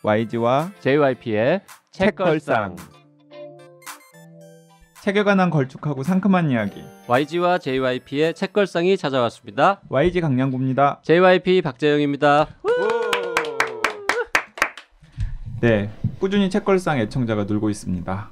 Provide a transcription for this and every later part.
YG와 JYP의 책걸상. 책에 관한 걸쭉하고 상큼한 이야기. YG와 JYP의 책걸상이 찾아왔습니다. YG 강량구입니다. JYP 박재영입니다. 네, 꾸준히 책걸상 애청자가 늘고 있습니다.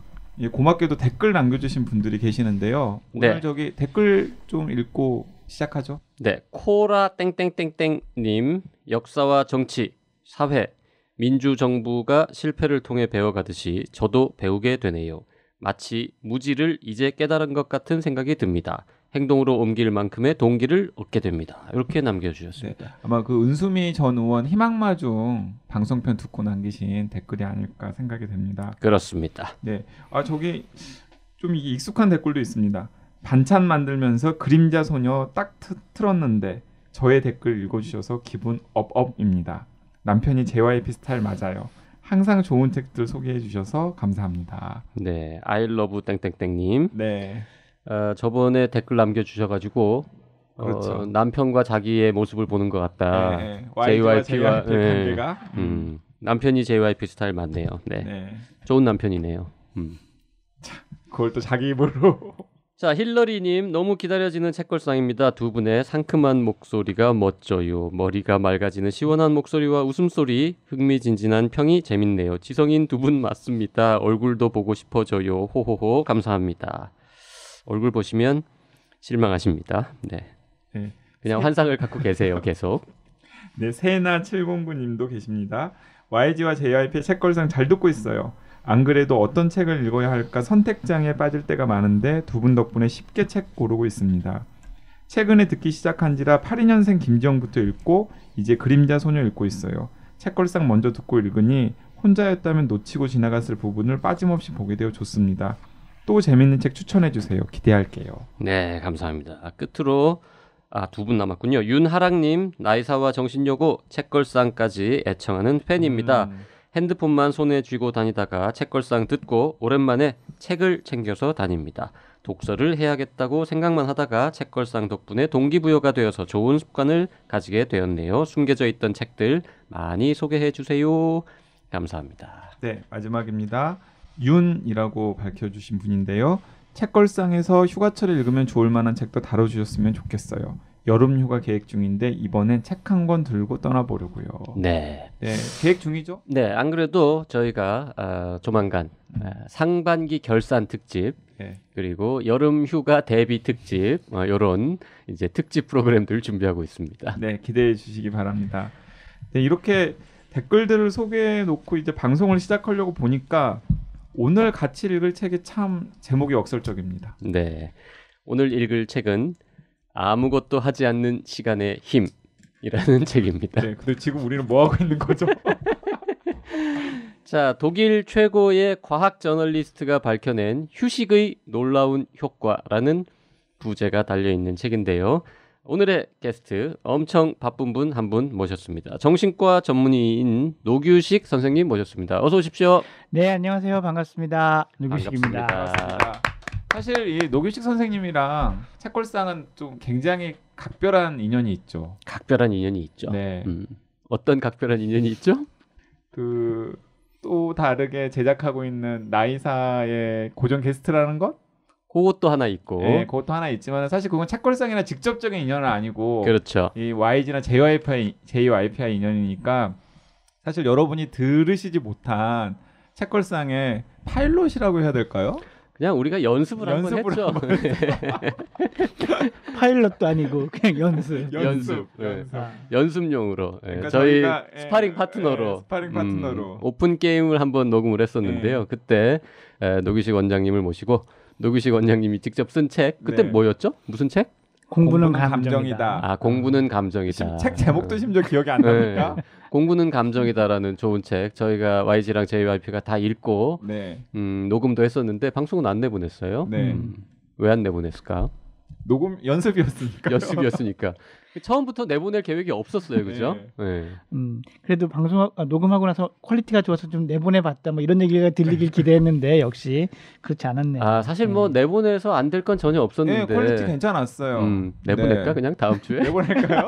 고맙게도 댓글 남겨주신 분들이 계시는데요. 오늘 네. 저기 댓글 좀 읽고 시작하죠. 네, 코라 땡땡땡땡님, 역사와 정치, 사회, 민주정부가 실패를 통해 배워가듯이 저도 배우게 되네요. 마치 무지를 이제 깨달은 것 같은 생각이 듭니다. 행동으로 옮길 만큼의 동기를 얻게 됩니다. 이렇게 남겨주셨습니다. 네, 아마 그 은수미 전 의원 희망마중 방송편 듣고 남기신 댓글이 아닐까 생각이 됩니다. 그렇습니다. 네, 저기 좀 이게 익숙한 댓글도 있습니다. 반찬 만들면서 그림자 소녀 딱 틀었는데 저의 댓글 읽어주셔서 기분 업업입니다. 남편이 JYP 스타일 맞아요. 항상 좋은 책들 소개해 주셔서 감사합니다. 네, 아이러브 땡땡땡님. 네. 저번에 댓글 남겨주셔가지고 그렇죠. 남편과 자기의 모습을 보는 것 같다. 네. JYP와 관계가 남편이 JYP 스타일 맞네요. 네. 네. 좋은 남편이네요. 그걸 또 자기 입으로. 자, 힐러리님, 너무 기다려지는 책걸상입니다. 두 분의 상큼한 목소리가 멋져요. 머리가 맑아지는 시원한 목소리와 웃음소리, 흥미진진한 평이 재밌네요. 지성인 두 분 맞습니다. 얼굴도 보고 싶어져요. 호호호. 감사합니다. 얼굴 보시면 실망하십니다. 네. 네. 그냥 환상을 갖고 계세요. 계속. 네, 세나709님도 계십니다. YG와 JYP 책걸상 잘 듣고 있어요. 안 그래도 어떤 책을 읽어야 할까 선택장에 빠질 때가 많은데 두 분 덕분에 쉽게 책 고르고 있습니다. 최근에 듣기 시작한지라 82년생 김지영부터 읽고 이제 그림자 소녀 읽고 있어요. 책걸상 먼저 듣고 읽으니 혼자였다면 놓치고 지나갔을 부분을 빠짐없이 보게 되어 좋습니다. 또 재밌는 책 추천해 주세요. 기대할게요. 네, 감사합니다. 끝으로 두 분 남았군요. 윤하랑님, 나이사와 정신여고 책걸상까지 애청하는 팬입니다. 핸드폰만 손에 쥐고 다니다가 책걸상 듣고 오랜만에 책을 챙겨서 다닙니다. 독서를 해야겠다고 생각만 하다가 책걸상 덕분에 동기부여가 되어서 좋은 습관을 가지게 되었네요. 숨겨져 있던 책들 많이 소개해 주세요. 감사합니다. 네, 마지막입니다. 윤이라고 밝혀주신 분인데요. 책걸상에서 휴가철에 읽으면 좋을 만한 책도 다뤄주셨으면 좋겠어요. 여름 휴가 계획 중인데 이번엔 책 한 권 들고 떠나보려고요. 네. 네, 계획 중이죠? 네, 안 그래도 저희가 조만간 상반기 결산 특집 네. 그리고 여름 휴가 대비 특집 이런 이제 특집 프로그램들 준비하고 있습니다. 네, 기대해 주시기 바랍니다. 네, 이렇게 댓글들을 소개해 놓고 이제 방송을 시작하려고 보니까 오늘 같이 읽을 책이 참 제목이 역설적입니다. 네, 오늘 읽을 책은 아무것도 하지 않는 시간의 힘이라는 책입니다. 네, 근데 지금 우리는 뭐 하고 있는 거죠? 자, 독일 최고의 과학 저널리스트가 밝혀낸 휴식의 놀라운 효과라는 부제가 달려있는 책인데요. 오늘의 게스트 엄청 바쁜 분 한 분 모셨습니다. 정신과 전문의인 노규식 선생님 모셨습니다. 어서 오십시오. 네, 안녕하세요. 반갑습니다. 노규식입니다. 반갑습니다. 사실 이 노규식 선생님이랑 책걸상은 좀 굉장히 각별한 인연이 있죠. 각별한 인연이 있죠. 네. 어떤 각별한 인연이 있죠? 또 다르게 제작하고 있는 나이사의 고정 게스트라는 것? 그것도 하나 있고. 네, 그것도 하나 있지만 사실 그건 책걸상이나 직접적인 인연은 아니고 그렇죠. 이 YG나 JYP와 인연이니까 사실 여러분이 들으시지 못한 책걸상의 파일럿이라고 해야 될까요? 그냥 우리가 연습을 한번 했죠. 파일럿도 아니고 그냥 연습. 네. 연습용으로. 그러니까 저희 저희가, 스파링 파트너로 스파링 파트너로 오픈 게임을 한번 녹음을 했었는데요. 그때 노규식 원장님을 모시고 노규식 원장님이 직접 쓴 책. 그때 뭐였죠? 무슨 책? 공부는 감정이다. 공부는 감정이다. 책 제목도 심지어 기억이 안 납니까? 공부는 감정이다라는 좋은 책 저희가 YG랑 JYP가 다 읽고 녹음도 했었는데 방송은 안 내보냈어요. 네. 왜 안 내보냈을까? 녹음 연습이었으니까. 연습이었으니까. 처음부터 내보낼 계획이 없었어요, 그죠? 네. 그래도 녹음하고 나서 퀄리티가 좋아서 좀 내보내봤다, 뭐 이런 얘기가 들리길 기대했는데 역시 그렇지 않았네요. 사실 뭐 내보내서 안 될 건 전혀 없었는데. 네, 퀄리티 괜찮았어요. 내보낼까 그냥 다음 주에? 내보낼까요?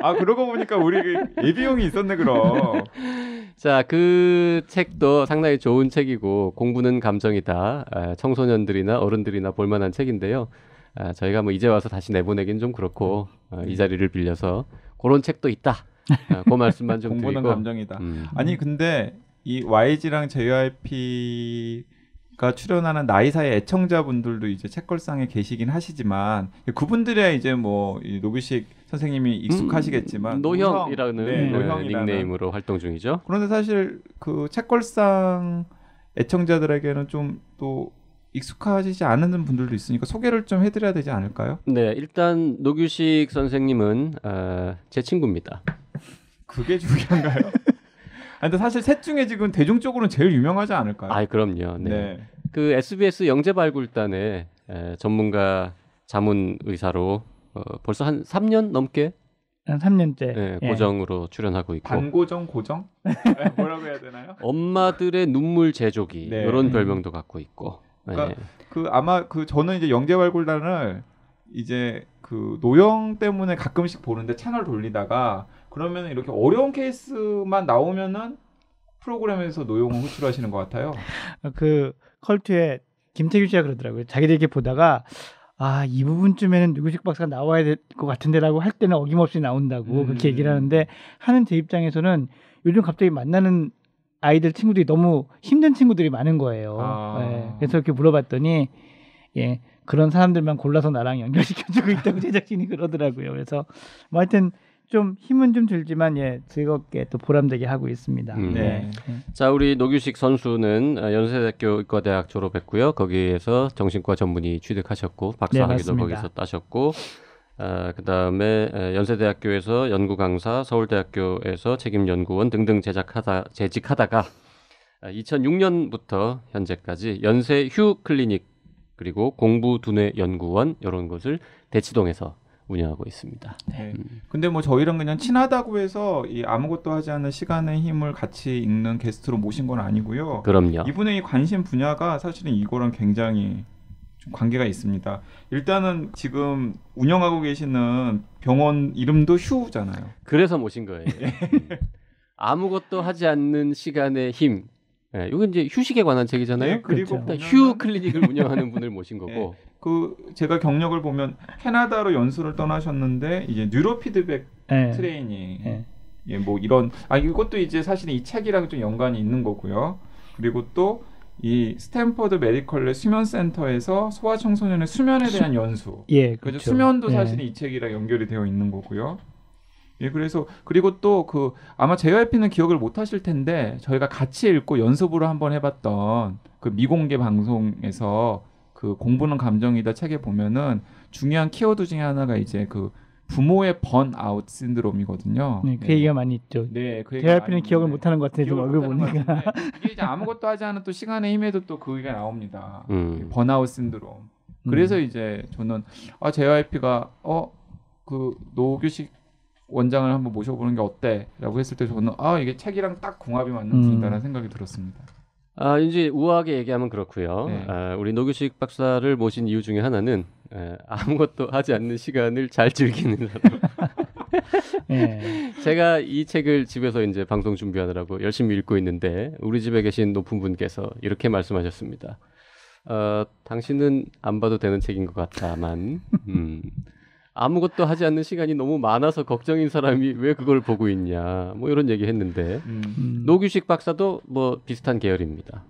아 그러고 보니까 우리 예비용이 있었네 그럼. 자, 그 책도 상당히 좋은 책이고 공부는 감정이다. 청소년들이나 어른들이나 볼만한 책인데요. 저희가 뭐 이제 와서 다시 내보내긴 좀 그렇고 이 자리를 빌려서 그런 책도 있다. 그 말씀만 좀 공부는 드리고. 감정이다. 아니 근데 이 YG랑 JYP가 출연하는 나이사의 애청자분들도 이제 책걸상에 계시긴 하시지만 그분들의 이제 뭐 이 노규식 선생님이 익숙하시겠지만 노형이라는 노형이라는 닉네임으로 활동 중이죠. 그런데 사실 그 책걸상 애청자들에게는 좀 또 익숙하시지 않은 분들도 있으니까 소개를 좀 해드려야 되지 않을까요? 네, 일단 노규식 선생님은 제 친구입니다. 그게 중요한가요? 근데 사실 셋 중에 지금 대중적으로는 제일 유명하지 않을까요? 아, 그럼요. 네. 네. 그 SBS 영재발굴단의 전문가 자문 의사로 벌써 한 3년 넘게 한 3년째 네, 예. 고정으로 출연하고 있고 반고정 고정? 뭐라고 해야 되나요? 엄마들의 눈물 제조기 네. 이런 별명도 갖고 있고. 그러니까 네. 그 아마 그 저는 이제 영재발굴단을 이제 그 노영 때문에 가끔씩 보는데 채널 돌리다가 그러면 이렇게 어려운 케이스만 나오면은 프로그램에서 노영을 호출하시는 것 같아요. 그 컬투에 김태규 씨가 그러더라고요. 자기들 이렇게 보다가 이 부분쯤에는 누구식 박사가 나와야 될 것 같은데라고 할 때는 어김없이 나온다고 그렇게 얘기를 하는데 하는 제 입장에서는 요즘 갑자기 만나는 아이들 친구들이 너무 힘든 친구들이 많은 거예요. 예, 그래서 이렇게 물어봤더니 예, 그런 사람들만 골라서 나랑 연결시켜주고 있다고 제작진이 그러더라고요. 그래서 뭐 하여튼 좀 힘은 좀 들지만 예, 즐겁게 또 보람되게 하고 있습니다. 네. 자, 우리 노규식 선수는 연세대학교 의과대학 졸업했고요. 거기에서 정신과 전문의 취득하셨고 박사학위도 맞습니다. 거기서 따셨고 그다음에 연세대학교에서 연구 강사, 서울대학교에서 책임 연구원 등등 재직하다가 2006년부터 현재까지 연세 휴 클리닉 그리고 공부 두뇌 연구원 이런 곳을 대치동에서 운영하고 있습니다. 네. 근데 뭐 저희랑 그냥 친하다고 해서 이 아무것도 하지 않는 시간의 힘을 같이 읽는 게스트로 모신 건 아니고요. 그럼요. 이분의 관심 분야가 사실은 이거랑 굉장히 좀 관계가 있습니다. 일단은 지금 운영하고 계시는 병원 이름도 휴잖아요. 그래서 모신 거예요. 아무것도 하지 않는 시간의 힘. 네, 이건 이제 휴식에 관한 책이잖아요. 네, 그리고 그렇죠. 휴 클리닉을 운영하는 분을 모신 거고. 네. 그 제가 경력을 보면 캐나다로 연수를 떠나셨는데 이제 뉴로 피드백 예. 트레이닝 예. 예, 뭐 이런 이것도 이제 사실 이 책이랑 좀 연관이 있는 거고요. 그리고 또 이 스탠퍼드 메디컬의 수면 센터에서 소아 청소년의 수면에 대한 연수. 예, 그죠? 그렇죠. 수면도 예. 사실 이 책이랑 연결이 되어 있는 거고요. 예, 그래서 그리고 또 그 아마 JYP는 기억을 못 하실 텐데 저희가 같이 읽고 연습으로 한번 해봤던 그 미공개 방송에서 그 공부는 감정이다 책에 보면은 중요한 키워드 중에 하나가 이제 그 부모의 번아웃 신드롬이거든요. 네, 그 얘기가 많이 있죠. 네, 그 얘기가 JYP는 많이 기억을 있는데 못하는 것 같아요. 좀 기억을 얼굴 못하는 것 보니까. 같은데 이게 이제 아무것도 하지 않은 또 시간의 힘에도 또 그 얘기가 나옵니다. 번아웃 신드롬. 그래서 이제 저는 JYP가 그 노규식 원장을 한번 모셔보는 게 어때?라고 했을 때 저는 이게 책이랑 딱 궁합이 맞는 분이다라는 생각이 들었습니다. 이제 우아하게 얘기하면 그렇고요. 네. 우리 노규식 박사를 모신 이유 중에 하나는 아무것도 하지 않는 시간을 잘 즐기는 사람. 예. 제가 이 책을 집에서 이제 방송 준비하느라고 열심히 읽고 있는데 우리 집에 계신 높은 분께서 이렇게 말씀하셨습니다. 당신은 안 봐도 되는 책인 것 같다만 아무것도 하지 않는 시간이 너무 많아서 걱정인 사람이 왜 그걸 보고 있냐 뭐 이런 얘기 했는데 노규식 박사도 뭐 비슷한 계열입니다.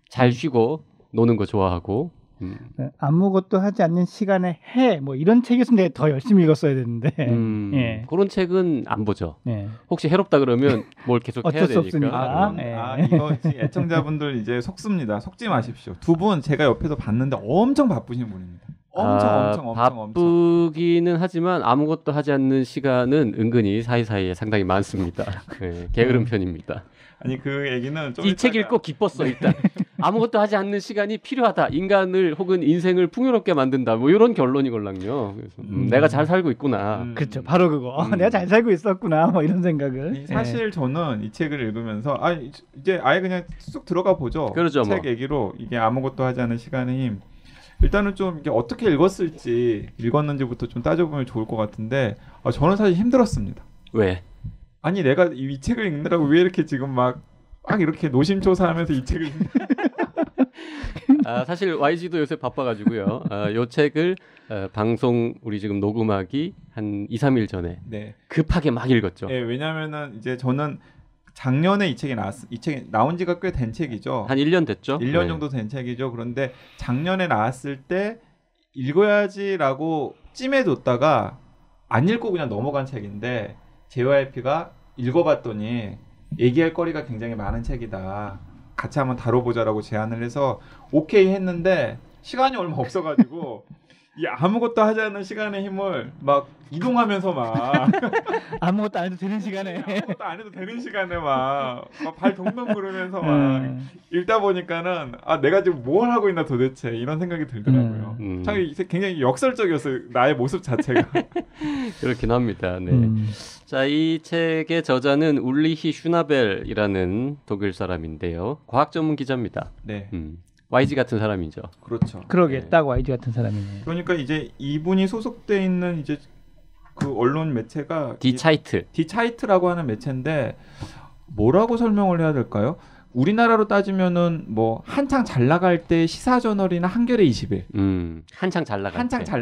잘 쉬고 노는 거 좋아하고 아무것도 하지 않는 시간에 뭐 이런 책이었으면 내가 더 열심히 읽었어야 되는데 예. 그런 책은 안 보죠. 예. 혹시 해롭다 그러면 뭘 계속 해야 어쩔 수 되니까. 없습니다. 이거 애청자분들 이제 속습니다. 속지 마십시오. 두 분 제가 옆에서 봤는데 엄청 바쁘신 분입니다. 엄청 바쁘기는 하지만 아무것도 하지 않는 시간은 은근히 사이사이에 상당히 많습니다. 네, 게으른 편입니다. 아니 그 얘기는 좀 이 책 읽고 기뻤어 일단. 아무것도 하지 않는 시간이 필요하다. 인간을 혹은 인생을 풍요롭게 만든다. 뭐 이런 결론이걸랑요. 그래서 내가 잘 살고 있구나. 그렇죠. 바로 그거. 내가 잘 살고 있었구나. 뭐 이런 생각을. 사실 저는 이 책을 읽으면서 이제 아예 그냥 쑥 들어가 보죠. 그러죠, 책 뭐. 얘기로 이게 아무것도 하지 않는 시간의 힘. 일단은 좀 이게 어떻게 읽었는지부터 좀 따져보면 좋을 것 같은데 저는 사실 힘들었습니다. 왜? 아니 내가 이 책을 읽느라고 왜 이렇게 지금 막 이렇게 노심초사하면서 이 책을 사실 YG도 요새 바빠가지고요. 요 책을 방송 우리 지금 녹음하기 한 2, 3일 전에 네. 급하게 막 읽었죠. 네, 왜냐면은 이제 저는 작년에 이 책이 나온 지가 꽤 된 책이죠. 한 1년 됐죠? 1년 정도 된 책이죠. 그런데 작년에 나왔을 때 읽어야지라고 찜해뒀다가 안 읽고 그냥 넘어간 책인데 JYP가 읽어봤더니 얘기할 거리가 굉장히 많은 책이다. 같이 한번 다뤄보자라고 제안을 해서 오케이 했는데 시간이 얼마 없어가지고 이 아무것도 하지 않는 시간의 힘을 막 이동하면서 막 아무것도 안 해도 되는 시간에 아무것도 안 해도 되는 시간에 막 발 동동 구르면서 막 읽다 보니까는 내가 지금 뭘 하고 있나 도대체 이런 생각이 들더라고요. 참 굉장히 역설적이었어요. 나의 모습 자체가. 그렇긴 합니다. 네. 자, 이 책의 저자는 울리히 슈나벨이라는 독일 사람인데요. 과학 전문 기자입니다. 네. YG 같은 사람이죠. 그렇죠. 그러게 네. 딱 YG 같은 사람이네. 그러니까 이제 이분이 소속돼 있는 이제 그 언론 매체가 디차이트라고 하는 매체인데 뭐라고 설명을 해야 될까요? 우리나라로 따지면은 뭐 한창 잘 나갈 때 시사저널이나 한겨레 20일. 한창 잘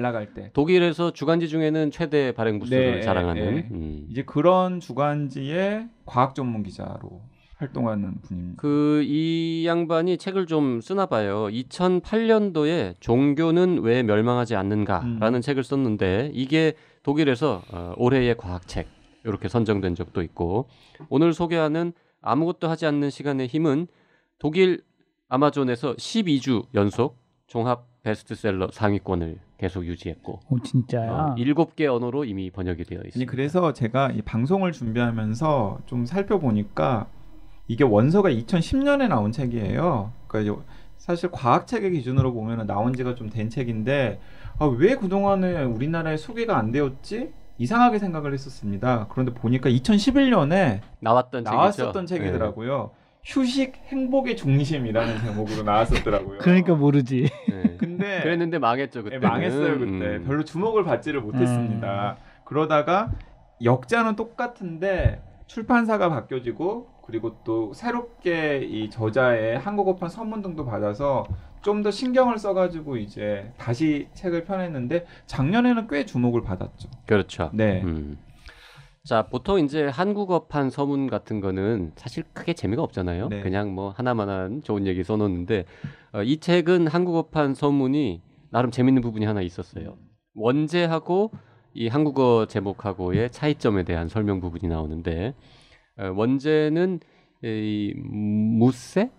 나갈 때. 독일에서 주간지 중에는 최대 발행 부수를 네, 자랑하는. 네. 이제 그런 주간지의 과학 전문 기자로 활동하는 분입니다. 이 양반이 책을 좀 쓰나 봐요. 2008년도에 종교는 왜 멸망하지 않는가라는 책을 썼는데 이게 독일에서 올해의 과학책 이렇게 선정된 적도 있고 오늘 소개하는 아무것도 하지 않는 시간의 힘은 독일 아마존에서 12주 연속 종합 베스트셀러 상위권을 계속 유지했고 진짜야? 7개 언어로 이미 번역이 되어 있습니다. 아니, 그래서 제가 이 방송을 준비하면서 좀 살펴보니까 이게 원서가 2010년에 나온 책이에요. 그러니까 사실 과학책의 기준으로 보면 나온 지가 좀 된 책인데 왜 그동안에 우리나라에 소개가 안 되었지? 이상하게 생각을 했었습니다. 그런데 보니까 2011년에 나왔었던 책이더라고요. 네. 휴식 행복의 중심이라는 제목으로 나왔었더라고요. 그러니까 모르지. 네. 근데 그랬는데 망했죠 그때. 망했어요 그때. 별로 주목을 받지를 못했습니다. 그러다가 역자는 똑같은데 출판사가 바뀌어지고 그리고 또 새롭게 이 저자의 한국어판 선문 등도 받아서 좀 더 신경을 써가지고 이제 다시 책을 펴냈는데 작년에는 꽤 주목을 받았죠. 그렇죠. 네. 자, 보통 이제 한국어판 서문 같은 거는 사실 크게 재미가 없잖아요. 네. 그냥 뭐 하나만한 좋은 얘기 써놓는데 이 책은 한국어판 서문이 나름 재밌는 부분이 하나 있었어요. 원제하고 이 한국어 제목하고의 차이점에 대한 설명 부분이 나오는데 원제는 이 무세?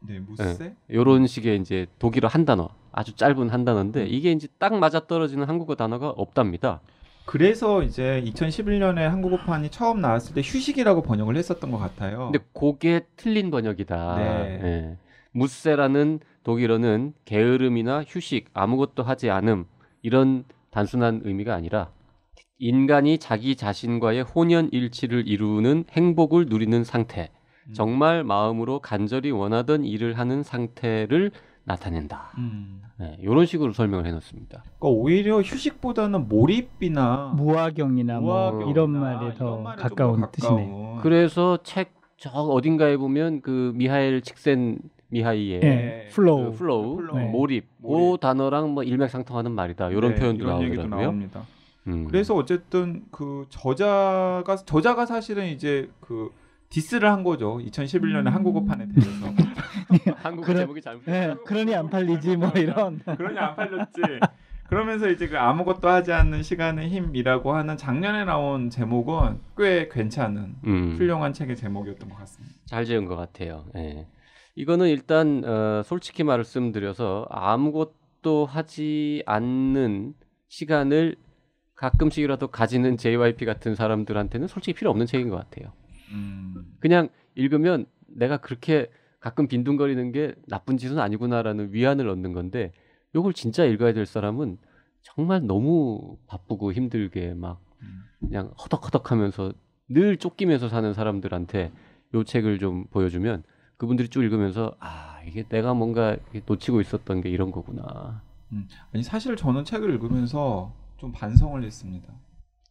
네, 무세. 이런 식의 이제 독일어 한 단어, 아주 짧은 한 단어인데 이게 이제 딱 맞아 떨어지는 한국어 단어가 없답니다. 그래서 이제 2011년에 한국어판이 처음 나왔을 때 휴식이라고 번역을 했었던 것 같아요. 근데 그게 틀린 번역이다. 네. 예. 무세라는 독일어는 게으름이나 휴식, 아무것도 하지 않음 이런 단순한 의미가 아니라 인간이 자기 자신과의 혼연일치를 이루는 행복을 누리는 상태, 정말 마음으로 간절히 원하던 일을 하는 상태를 나타낸다. 네, 이런 식으로 설명을 해놓습니다. 그러니까 오히려 휴식보다는 몰입이나 무화경이나 뭐 이런 말에 더 가까운 뜻이네. 그래서 책 저 어딘가에 보면 그 미하엘 칙센미하이의 네, 플로우, 네. 몰입, 그 단어랑 뭐 일맥상통하는 말이다. 이런 표현도 이런 얘기도 나오더라고요. 나옵니다. 그래서 어쨌든 그 저자가 사실은 이제 그 디스를 한 거죠. 2011년에 한국어판에 대해서. 한국어 제목이 잘못. 네, 그러니 안 팔리지 뭐 이런. 그러니 안 팔렸지. 그러면서 이제 그 아무것도 하지 않는 시간의 힘이라고 하는 작년에 나온 제목은 꽤 괜찮은 훌륭한 책의 제목이었던 것 같습니다. 잘 지은 것 같아요. 예. 이거는 일단 솔직히 말씀드려서 아무것도 하지 않는 시간을 가끔씩이라도 가지는 JYP 같은 사람들한테는 솔직히 필요 없는 책인 것 같아요. 그냥 읽으면 내가 그렇게 가끔 빈둥거리는 게 나쁜 짓은 아니구나라는 위안을 얻는 건데 요걸 진짜 읽어야 될 사람은 정말 너무 바쁘고 힘들게 막 그냥 허덕허덕하면서 늘 쫓기면서 사는 사람들한테 요 책을 좀 보여주면 그분들이 쭉 읽으면서 이게 내가 뭔가 놓치고 있었던 게 이런 거구나. 아니 사실 저는 책을 읽으면서 좀 반성을 했습니다.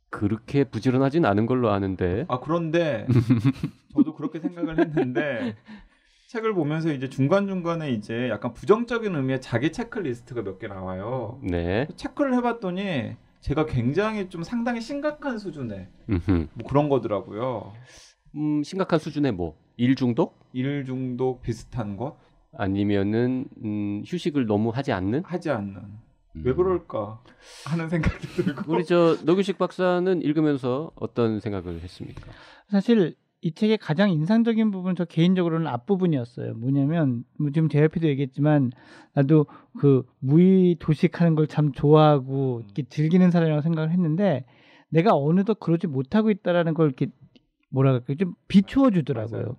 그렇게 부지런하진 않은 걸로 아는데. 그런데 저도 그렇게 생각을 했는데 책을 보면서 이제 중간중간에 이제 약간 부정적인 의미의 자기 체크리스트가 몇 개 나와요. 네. 체크를 해봤더니 제가 굉장히 좀 상당히 심각한 수준의 음흠. 뭐 그런 거더라고요. 심각한 수준의 뭐 일 중독? 일 중독 비슷한 것? 아니면은 휴식을 너무 하지 않는? 하지 않는. 왜 그럴까 하는 생각이 들고. 우리 저 노규식 박사는 읽으면서 어떤 생각을 했습니까? 사실 이 책의 가장 인상적인 부분은 저 개인적으로는 앞부분이었어요. 뭐냐면 지금 JYP도 얘기했지만 나도 그 무의 도식하는 걸 참 좋아하고 이렇게 즐기는 사람이라고 생각을 했는데 내가 어느덧 그러지 못하고 있다라는 걸 이렇게 뭐라 그럴까 좀 비추어 주더라고요. 맞아요.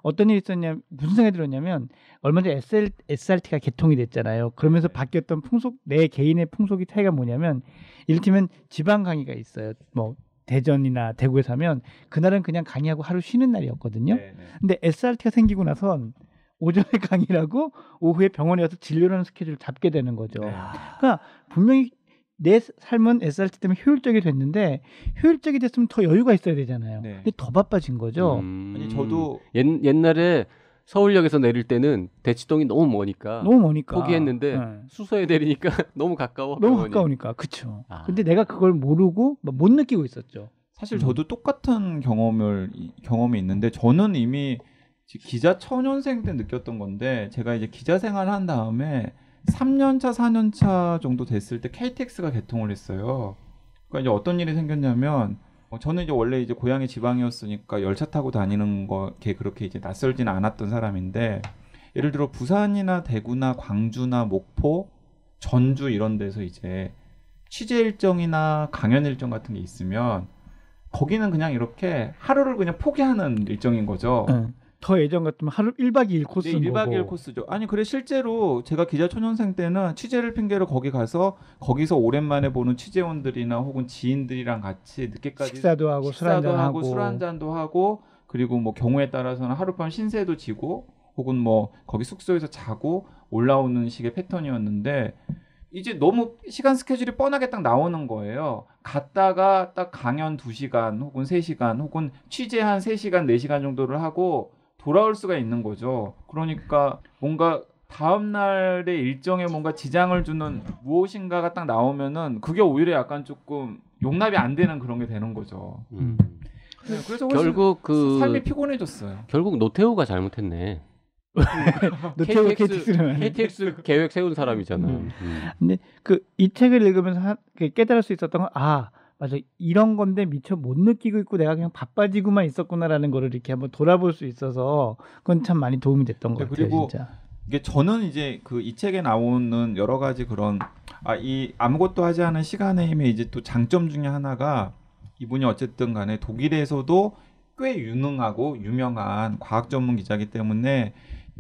어떤 일이 있었냐 무슨 생각이 들었냐면 얼마 전에 SRT가 개통이 됐잖아요. 그러면서 바뀌었던 풍속 내 개인의 풍속이 차이가 뭐냐면 이를테면 지방 강의가 있어요. 뭐 대전이나 대구에 사면 그날은 그냥 강의하고 하루 쉬는 날이었거든요. 네. 근데 SRT가 생기고 나선 오전에 강의를 하고 오후에 병원에 가서 진료라는 스케줄을 잡게 되는 거죠. 네. 그러니까 분명히 내 삶은 SRT 때문에 효율적이 됐는데 효율적이 됐으면 더 여유가 있어야 되잖아요. 네. 근데 더 바빠진 거죠. 아니 저도 옛날에 서울역에서 내릴 때는 대치동이 너무 머니까 너무 머니까 포기했는데 네. 수서에 내리니까 너무 가까워. 너무 병원이. 가까우니까 그쵸. 아. 근데 내가 그걸 모르고 못 느끼고 있었죠. 사실 저도 똑같은 경험이 있는데 저는 이미 기자 초년생 때 느꼈던 건데 제가 이제 기자 생활한 다음에 3년차, 4년차 정도 됐을 때 KTX가 개통을 했어요. 그러니까 이제 어떤 일이 생겼냐면 저는 이제 원래 이제 고향이 지방이었으니까 열차 타고 다니는 게 그렇게 이제 낯설지는 않았던 사람인데 예를 들어 부산이나 대구나 광주나 목포, 전주 이런 데서 이제 취재 일정이나 강연 일정 같은 게 있으면 거기는 그냥 이렇게 하루를 그냥 포기하는 일정인 거죠. 더 예전 같으면 하루 1박 2일 코스인 네, 1박 2일 거고. 코스죠. 아니 그래 실제로 제가 기자 초년생 때는 취재를 핑계로 거기 가서 거기서 오랜만에 보는 취재원들이나 혹은 지인들이랑 같이 늦게까지 식사도 하고 술 한잔 하고 술 한잔도 하고 그리고 뭐 경우에 따라서는 하룻밤 신세도 지고 혹은 뭐 거기 숙소에서 자고 올라오는 식의 패턴이었는데 이제 너무 시간 스케줄이 뻔하게 딱 나오는 거예요. 갔다가 딱 강연 2시간 혹은 3시간 혹은 취재 한 3시간 4시간 정도를 하고 돌아올 수가 있는 거죠. 그러니까 뭔가 다음 날의 일정에 뭔가 지장을 주는 무엇인가가 딱 나오면은 그게 오히려 약간 조금 용납이 안 되는 그런 게 되는 거죠. 네, 그래서 결국 그 삶이 피곤해졌어요. 결국 노태우가 잘못했네. 노태우 KTX 계획 세운 사람이잖아. 근데 이 책을 읽으면서 깨달을 수 있었던 건 맞아 이런 건데 미처 못 느끼고 있고 내가 그냥 바빠지고만 있었구나라는 거를 이렇게 한번 돌아볼 수 있어서 그건 참 많이 도움이 됐던 것 같아요. 그리고 진짜. 이게 저는 이제 이 책에 나오는 여러 가지 그런 이 아무것도 하지 않은 시간의 힘의 이제 또 장점 중에 하나가 이분이 어쨌든 간에 독일에서도 꽤 유능하고 유명한 과학 전문 기자이기 때문에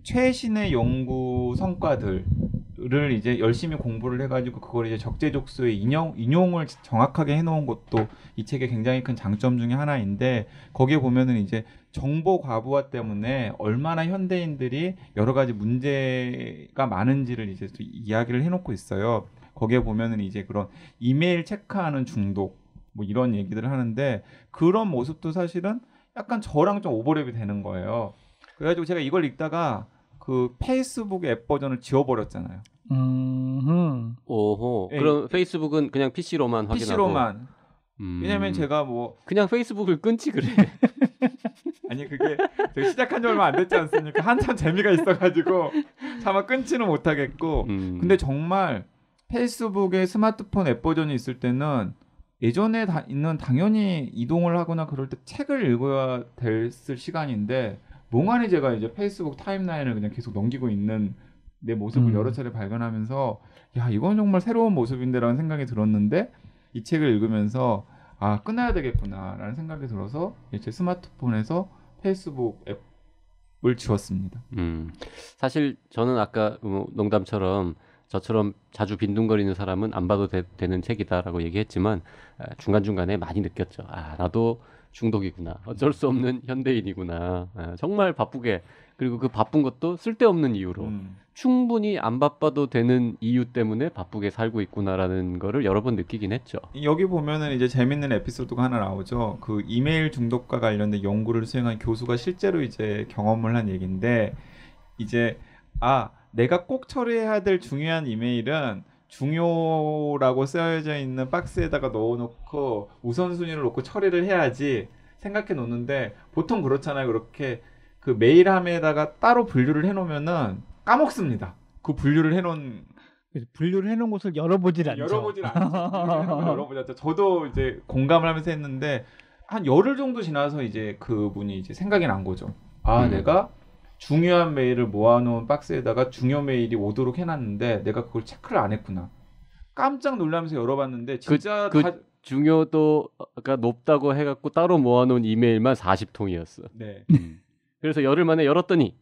최신의 연구 성과들을 이제 열심히 공부를 해가지고 그걸 이제 적재적소에 인용을 정확하게 해놓은 것도 이 책의 굉장히 큰 장점 중에 하나인데 거기에 보면은 이제 정보 과부하 때문에 얼마나 현대인들이 여러 가지 문제가 많은지를 이제 또 이야기를 해놓고 있어요. 거기에 보면은 이제 그런 이메일 체크하는 중독 뭐 이런 얘기들을 하는데 그런 모습도 사실은 약간 저랑 좀 오버랩이 되는 거예요. 그래가지고 제가 이걸 읽다가 그 페이스북 앱 버전을 지워버렸잖아요. 오호. 예. 그럼 페이스북은 그냥 PC로만 확인하고. PC로만. 왜냐면 제가 뭐 그냥 페이스북을 끊지 그래. 아니 그게 제가 시작한 지 얼마 안 됐지 않습니까? 한참 재미가 있어가지고 차마 끊지는 못하겠고. 근데 정말 페이스북에 스마트폰 앱 버전이 있을 때는 예전에 있는 당연히 이동을 하거나 그럴 때 책을 읽어야 됐을 시간인데 몽환이 제가 이제 페이스북 타임라인을 그냥 계속 넘기고 있는 내 모습을 여러 차례 발견하면서 야 이건 정말 새로운 모습인데라는 생각이 들었는데 이 책을 읽으면서 끊어야 되겠구나라는 생각이 들어서 제 스마트폰에서 페이스북 앱을 지웠습니다. 사실 저는 아까 농담처럼 저처럼 자주 빈둥거리는 사람은 안 봐도 되는 책이다라고 얘기했지만 중간중간에 많이 느꼈죠. 나도 중독이구나. 어쩔 수 없는 현대인이구나. 정말 바쁘게 그리고 그 바쁜 것도 쓸데없는 이유로 충분히 안 바빠도 되는 이유 때문에 바쁘게 살고 있구나라는 거를 여러 번 느끼긴 했죠. 여기 보면은 이제 재밌는 에피소드가 하나 나오죠. 그 이메일 중독과 관련된 연구를 수행한 교수가 실제로 이제 경험을 한 얘기인데 이제 내가 꼭 처리해야 될 중요한 이메일은 중요라고 쓰여져 있는 박스에다가 넣어놓고 우선순위를 놓고 처리를 해야지 생각해 놓는데 보통 그렇잖아요. 그렇게 그 메일함에다가 따로 분류를 해놓으면은 까먹습니다. 그 분류를 해놓은 그래서 분류를 해놓은 곳을 열어보질 않죠. 열어보질 않죠. 열어보지 않죠. 저도 이제 공감을 하면서 했는데 한 열흘 정도 지나서 이제 그분이 이제 생각이 난 거죠. 내가 중요한 메일을 모아놓은 박스에다가 중요 메일이 오도록 해놨는데 내가 그걸 체크를 안 했구나. 깜짝 놀라면서 열어봤는데 진짜 중요도가 높다고 해갖고 따로 모아놓은 이메일만 40통이었어. 네. 그래서 열흘 만에 열었더니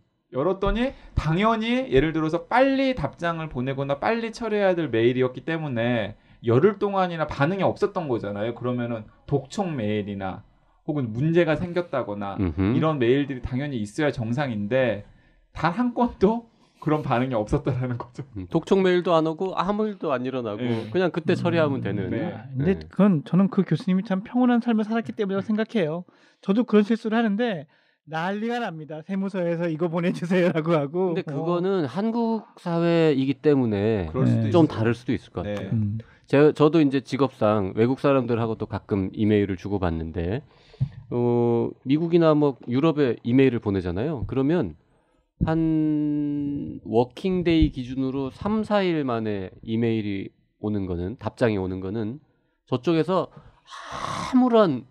당연히 예를 들어서 빨리 답장을 보내거나 빨리 처리해야 될 메일이었기 때문에 열흘 동안이나 반응이 없었던 거잖아요. 그러면은 독촉 메일이나 혹은 문제가 생겼다거나 이런 메일들이 당연히 있어야 정상인데 단 한 건도 그런 반응이 없었다라는 거죠. 독촉 메일도 안 오고 아무 일도 안 일어나고 그냥 그때 처리하면 되는. 근데 그건 저는 그 교수님이 참 평온한 삶을 살았기 때문이라고 생각해요. 저도 그런 실수를 하는데 난리가 납니다. 세무서에서 이거 보내주세요라고 하고. 근데 그거는 한국 사회이기 때문에 그럴 수도 좀 있어요. 다를 수도 있을 것 같아요. 저도 이제 직업상 외국 사람들하고도 가끔 이메일을 주고받는데 미국이나 뭐 유럽에 이메일을 보내잖아요. 그러면 한 워킹데이 기준으로 3, 4일 만에 이메일이 오는 거는 답장이 오는 거는 저쪽에서 아무런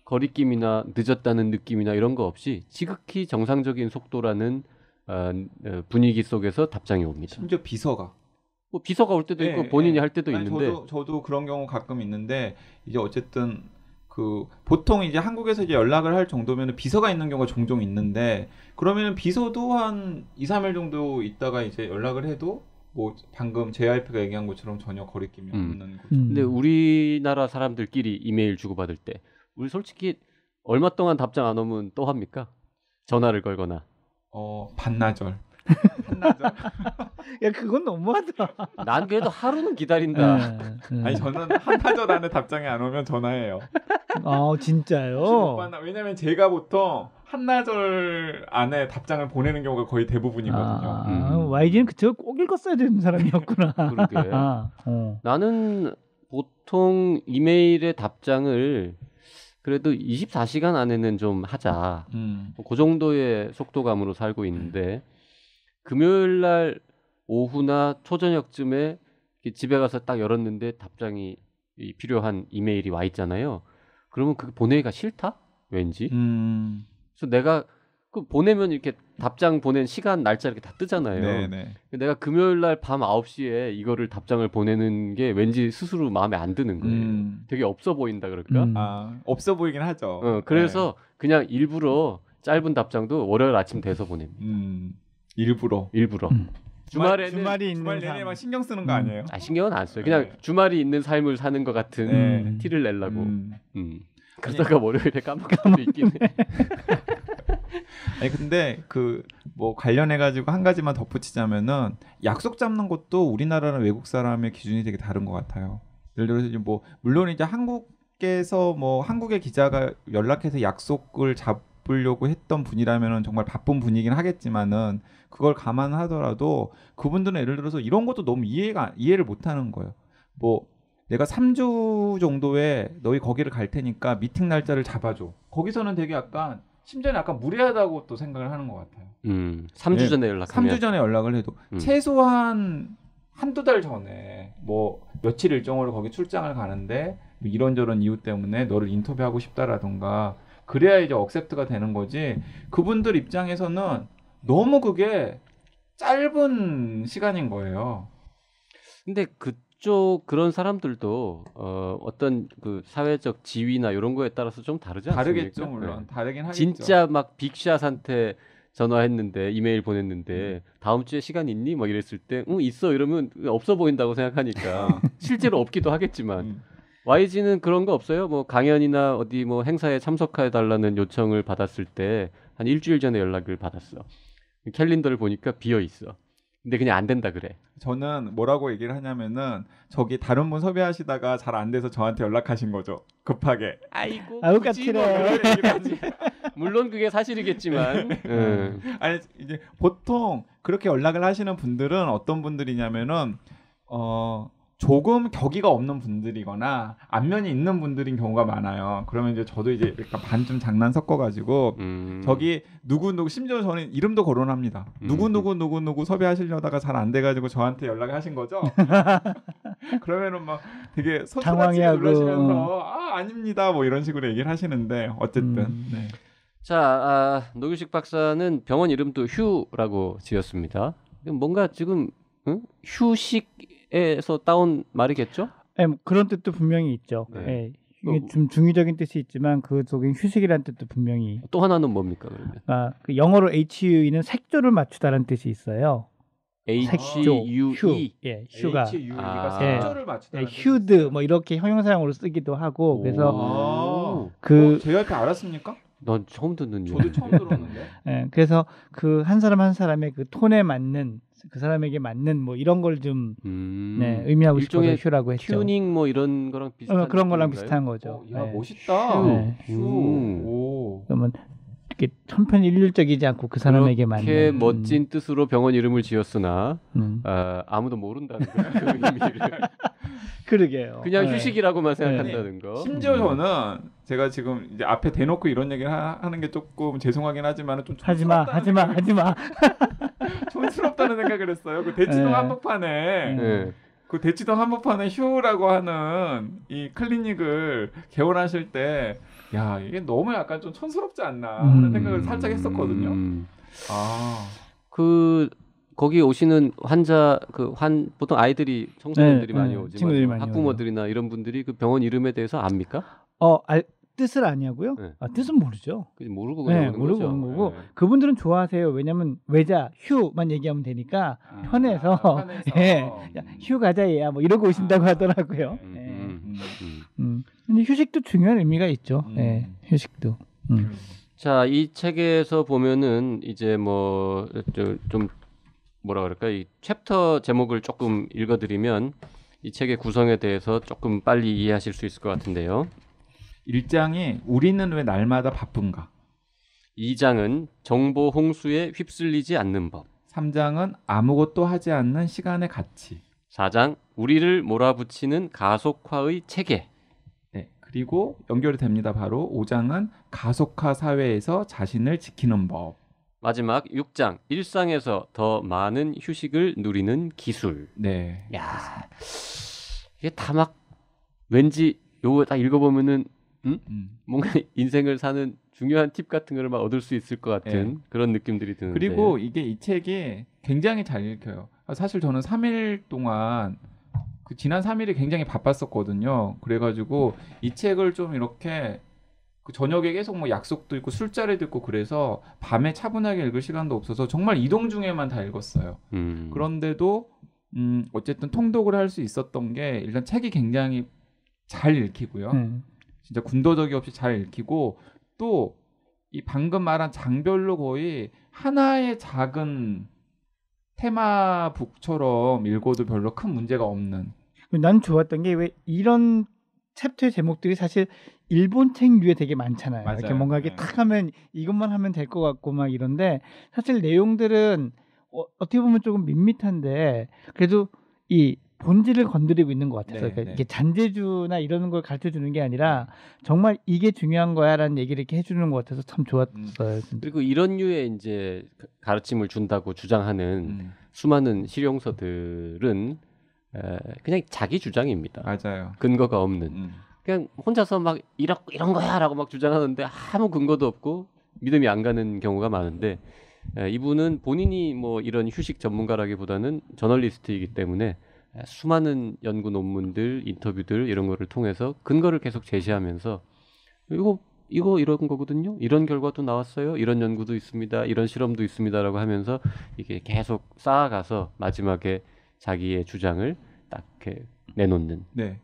거리낌이나 늦었다는 느낌이나 이런 거 없이 지극히 정상적인 속도라는 분위기 속에서 답장이 옵니다. 심지어 비서가 뭐 비서가 올 때도 있고 본인이 할 때도 있는데 저도 그런 경우 가끔 있는데 이제 어쨌든 그 보통 이제 한국에서 이제 연락을 할 정도면 비서가 있는 경우가 종종 있는데 그러면은 비서도 한 2, 3일 정도 있다가 이제 연락을 해도 뭐 방금 JYP가 얘기한 것처럼 전혀 거리낌이 없는 거죠. 근데 우리나라 사람들끼리 이메일 주고받을 때 우리 솔직히 얼마 동안 답장 안 오면 또 합니까? 전화를 걸거나. 반나절. 한나절. 야 그건 너무하다. 난 그래도 하루는 기다린다. 아니 저는 한나절 안에 답장이 안 오면 전화해요. 진짜요? 왜냐면 제가 보통 한나절 안에 답장을 보내는 경우가 거의 대부분이거든요. YG는 그쵸 꼭 읽었어야 되는 사람이었구나. 그러게. 나는 보통 이메일의 답장을 그래도 24시간 안에는 좀 하자. 그 정도의 속도감으로 살고 있는데 금요일 날 오후나 초저녁쯤에 집에 가서 딱 열었는데 답장이 필요한 이메일이 와 있잖아요. 그러면 그게 보내기가 싫다? 왠지. 그래서 내가 그 보내면 이렇게 답장 보낸 시간 날짜 이렇게 다 뜨잖아요. 네네. 내가 금요일 날 밤 9시에 이거를 답장을 보내는 게 왠지 스스로 마음에 안 드는 거예요. 되게 없어 보인다 그럴까? 없어 보이긴 하죠. 그래서 그냥 일부러 짧은 답장도 월요일 아침 돼서 보냅니다. 일부러. 주말이 있는 주말 내내만 신경 쓰는 거 아니에요? 신경은 안 써요. 그냥 주말이 있는 삶을 사는 것 같은 티를 내려고. 그러다가 월요일에 까먹을 수도 있긴 해. 아니 근데 그 뭐 관련해 가지고 한 가지만 덧붙이자면은 약속 잡는 것도 우리나라랑 외국 사람의 기준이 되게 다른 것 같아요. 예를 들어서 이제 뭐 물론 이제 한국에서 뭐 한국의 기자가 연락해서 약속을 잡으려고 했던 분이라면은 정말 바쁜 분이긴 하겠지만은 그걸 감안하더라도 그분들은 예를 들어서 이런 것도 너무 이해를 못 하는 거예요. 뭐 내가 3주 정도에 너희 거기를 갈 테니까 미팅 날짜를 잡아줘. 거기서는 되게 심지어는 약간 무례하다고 또 생각을 하는 것 같아요. 3주 전에 연락하면 3주 전에 연락을 해도 최소한 한두 달 전에 뭐 며칠 일정으로 거기 출장을 가는데 뭐 이런저런 이유 때문에 너를 인터뷰하고 싶다라던가 그래야 이제 억셉트가 되는 거지. 그분들 입장에서는 너무 그게 짧은 시간인 거예요. 근데 그런 사람들도 어떤 그 사회적 지위나 이런 거에 따라서 좀 다르지 않습니까? 다르겠죠, 물론. 다르긴 하겠죠. 진짜 막 빅샷한테 전화했는데 이메일 보냈는데 다음 주에 시간 있니? 막 이랬을 때 있어 이러면 없어 보인다고 생각하니까 실제로 없기도 하겠지만 YG는 그런 거 없어요? 뭐 강연이나 어디 뭐 행사에 참석해 달라는 요청을 받았을 때 한 일주일 전에 연락을 받았어. 캘린더를 보니까 비어 있어. 근데 그냥 안 된다 그래. 저는 뭐라고 얘기를 하냐면은 저기 다른 분 섭외하시다가 잘 안 돼서 저한테 연락하신 거죠. 급하게. 아이고 아우, 굳이 뭐 까칠해. 그런 얘기를 하지. 물론 그게 사실이겠지만. 아니 이제 보통 그렇게 연락을 하시는 분들은 어떤 분들이냐면은 조금 격의가 없는 분들이거나 안면이 있는 분들인 경우가 많아요. 그러면 이제 저도 이제 약간 반쯤 장난 섞어가지고 저기 누구 심지어 저는 이름도 거론합니다. 누구 섭외하시려다가 잘 안 돼가지고 저한테 연락을 하신 거죠. 그러면은 막 되게 서툴러지게 당황해하고. 놀라시면서 아닙니다 뭐 이런 식으로 얘기를 하시는데 어쨌든 네. 자, 노규식 박사는 병원 이름도 휴라고 지었습니다. 뭔가 지금 휴식에서 따온 말이겠죠? 네, 뭐 그런 뜻도 분명히 있죠. 네. 네. 이게 좀 중의적인 뜻이 있지만 그 속엔 휴식이라는 뜻도 분명히. 또 하나는 뭡니까 그러면? 그 영어로 HUE는 색조를 맞추다라는 뜻이 있어요. HUE. 예, 휴가. HUE가 예. 색조를 맞추다. 예, 휴드 뭐 이렇게 형용사용으로 쓰기도 하고 그래서 JYP 알았습니까? 넌 처음 듣는 저도 얘기. 처음 들었는데. 예, 그래서 그 한 사람 한 사람의 그 톤에 맞는 그 사람에게 맞는 뭐 이런 걸 좀 네, 의미하고 싶어서 일종의 휴라고 했죠. 튜닝 뭐 이런 거랑 비슷한 그런 거랑 느낌인가요? 비슷한 거죠. 야 네. 멋있다. 네. 휴. 오. 그러면 이렇게 천편일률적이지 않고 그 사람에게 그렇게 맞는 멋진 뜻으로 병원 이름을 지었으나 아무도 모른다는 거. 그 의미를. 그러게요. 그냥 네. 휴식이라고만 생각한다는 거. 심지어 저는 제가 지금 이제 앞에 대놓고 이런 얘기를 하는 게 조금 죄송하긴 하지만 좀 하지마. 촌스럽다는 생각을 했어요. 그 대치동 네. 한복판에 네. 그 대치동 한복판에 휴라고 하는 이 클리닉을 개원하실 때 야 이게 너무 약간 좀 촌스럽지 않나 하는 생각을 살짝 했었거든요. 거기 오시는 환자 보통 아이들이 청소년들이 네, 많이 네, 오지만 친구들이 많이 학부모들이나 이런 분들이 그 병원 이름에 대해서 압니까? 뜻을 아냐고요? 네. 뜻은 모르죠. 모르고 그냥 오는 모르고 거죠. 오는 거고 네. 그분들은 좋아하세요. 왜냐면 외자 휴만 얘기하면 되니까 편해서 예, 야, 휴 가자 얘야 뭐 이러고 오신다고 하더라고요. 근데 휴식도 중요한 의미가 있죠. 예, 휴식도. 자, 이 책에서 보면은 이제 뭐 좀 뭐라 그럴까 이 챕터 제목을 조금 읽어드리면 이 책의 구성에 대해서 조금 빨리 이해하실 수 있을 것 같은데요. 1장이 우리는 왜 날마다 바쁜가? 2장은 정보 홍수에 휩쓸리지 않는 법. 3장은 아무것도 하지 않는 시간의 가치. 4장 우리를 몰아붙이는 가속화의 체계. 네, 그리고 연결이 됩니다. 바로 5장은 가속화 사회에서 자신을 지키는 법. 마지막 6장 일상에서 더 많은 휴식을 누리는 기술. 네. 야, 이게 다 막 왠지 요거 딱 읽어보면은 뭔가 인생을 사는 중요한 팁 같은 거를 막 얻을 수 있을 것 같은 그런 느낌들이 드는데. 그리고 이게 이 책이 굉장히 잘 읽혀요. 사실 저는 3일 동안 지난 3일이 굉장히 바빴었거든요. 그래가지고 이 책을 좀 이렇게 그 저녁에 계속 뭐 약속도 있고 술자리도 있고 그래서 밤에 차분하게 읽을 시간도 없어서 정말 이동 중에만 다 읽었어요. 그런데도 어쨌든 통독을 할 수 있었던 게 일단 책이 굉장히 잘 읽히고요. 진짜 군더더기 없이 잘 읽히고 또 이 방금 말한 장별로 거의 하나의 작은 테마북처럼 읽어도 별로 큰 문제가 없는. 난 좋았던 게 왜 이런 챕터의 제목들이 사실 일본 책류에 되게 많잖아요. 맞아요. 이렇게 뭔가 이렇게 탁 하면 이것만 하면 될 것 같고 막 이런데 사실 내용들은 어떻게 보면 조금 밋밋한데 그래도 이 본질을 건드리고 있는 것 같아서 네, 그러니까 네. 이게 잔재주나 이런 걸 가르쳐 주는 게 아니라 정말 이게 중요한 거야라는 얘기를 이렇게 해주는 것 같아서 참 좋았어요. 진짜. 그리고 이런 류의 이제 가르침을 준다고 주장하는 수많은 실용서들은 그냥 자기 주장입니다. 맞아요. 근거가 없는. 그냥 혼자서 막 이런 거야라고 막 주장하는데 아무 근거도 없고 믿음이 안 가는 경우가 많은데 이분은 본인이 뭐 이런 휴식 전문가라기보다는 저널리스트이기 때문에 수많은 연구 논문들, 인터뷰들 이런 거를 통해서 근거를 계속 제시하면서 이거 이런 거거든요. 이런 결과도 나왔어요. 이런 연구도 있습니다. 이런 실험도 있습니다라고 하면서 이게 계속 쌓아가서 마지막에 자기의 주장을 딱 이렇게 내놓는. 네.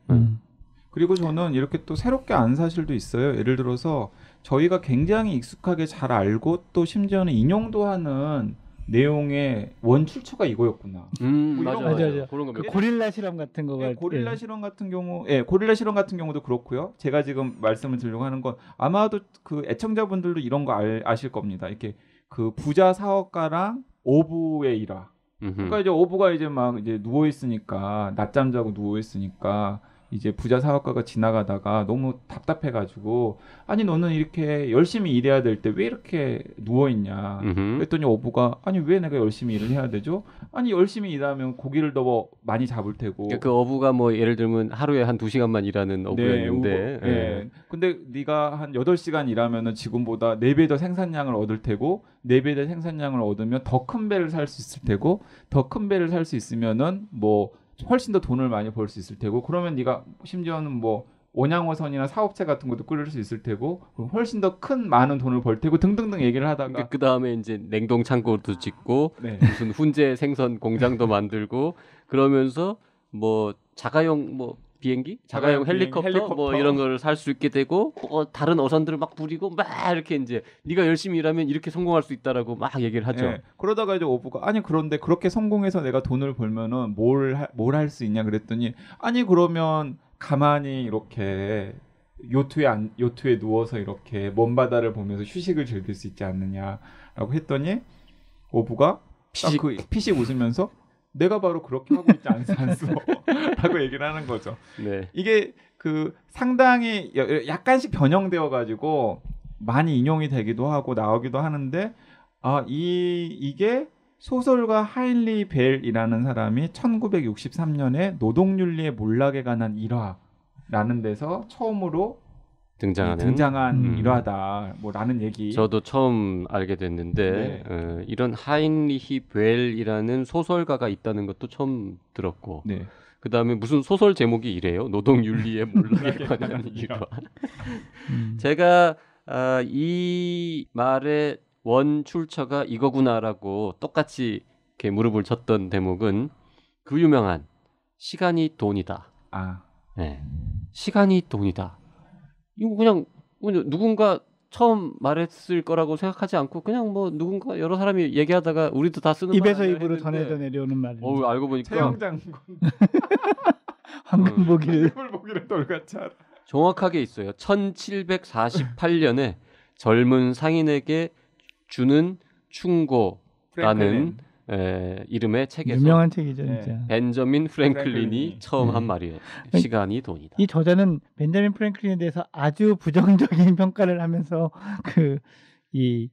그리고 저는 이렇게 또 새롭게 안 사실도 있어요. 예를 들어서 저희가 굉장히 익숙하게 잘 알고 또 심지어는 인용도 하는 내용의 원출처가 이거였구나. 뭐 맞아, 이런 맞아. 그런 거 그 몇- 고릴라 실험 같은 거가 고릴라 실험 같은 경우, 고릴라 실험 같은 경우도 그렇고요. 제가 지금 말씀을 드리려고 하는 건 아마도 그 애청자분들도 이런 거 아실 겁니다. 이렇게 그 부자 사업가랑 어부의 일화. 그러니까 이제 어부가 이제 막 이제 누워 있으니까 낮잠 자고 누워 있으니까 이제 부자 사업가가 지나가다가 너무 답답해가지고 아니 너는 이렇게 열심히 일해야 될 때 왜 이렇게 누워 있냐 그랬더니 어부가 아니 왜 내가 열심히 일을 해야 되죠? 아니 열심히 일하면 고기를 더 많이 잡을 테고 그 어부가 뭐 예를 들면 하루에 한 2시간만 일하는 어부였는데 네. 근데 네가 한 8시간 일하면은 지금보다 4배 더 생산량을 얻을 테고 4배 더 생산량을 얻으면 더 큰 배를 살 수 있을 테고 더 큰 배를 살 수 있으면은 뭐 훨씬 더 돈을 많이 벌 수 있을 테고 그러면 네가 심지어는 뭐 원양어선이나 사업체 같은 것도 꾸릴 수 있을 테고 그럼 훨씬 더 큰 많은 돈을 벌 테고 등등등 얘기를 하다가 그 다음에 이제 냉동 창고도 짓고 네. 무슨 훈제 생선 공장도 만들고 그러면서 뭐 자가용 뭐 비행기, 자가용 헬리콥터 뭐 이런 거를 살 수 있게 되고 다른 어선들을 막 부리고 막 이렇게 이제 네가 열심히 일하면 이렇게 성공할 수 있다라고 막 얘기를 하죠. 네. 그러다가 이제 어부가 아니 그런데 그렇게 성공해서 내가 돈을 벌면은 뭘 할 수 있냐 그랬더니 아니 그러면 가만히 이렇게 요트에 누워서 이렇게 먼 바다를 보면서 휴식을 즐길 수 있지 않느냐라고 했더니 어부가 피식 웃으면서 내가 바로 그렇게 하고 있지 않소 라고 얘기를 하는 거죠. 네. 이게 그 상당히 약간씩 변형되어 가지고 많이 인용이 되기도 하고 나오기도 하는데 이게 소설가 하일리 벨이라는 사람이 1963년에 노동윤리의 몰락에 관한 일화라는 데서 처음으로 등장한 일화다 뭐라는 얘기. 저도 처음 알게 됐는데 네. 이런 하인리히 벨이라는 소설가가 있다는 것도 처음 들었고 네. 그 다음에 무슨 소설 제목이 이래요? 노동윤리의 몰락에 관한 일화. 제가 이 말의 원 출처가 이거구나라고 똑같이 이렇게 무릎을 쳤던 대목은 그 유명한 시간이 돈이다. 네. 시간이 돈이다. 이거 그냥 누군가 처음 말했을 거라고 생각하지 않고 그냥 뭐 누군가 여러 사람이 얘기하다가 우리도 다 쓰는 입에서 말 입으로 전해져 내려오는 말이죠. 알고 보니까 최영장군 황금보기를 돌같이 알아. 정확하게 있어요. 1748년에 젊은 상인에게 주는 충고라는 이름의 책에서 유명한 책이죠, 네. 진짜. 벤저민 프랭클린이 처음 한 말이에요. 시간이 돈이다. 이 저자는 벤자민 프랭클린에 대해서 아주 부정적인 평가를 하면서 이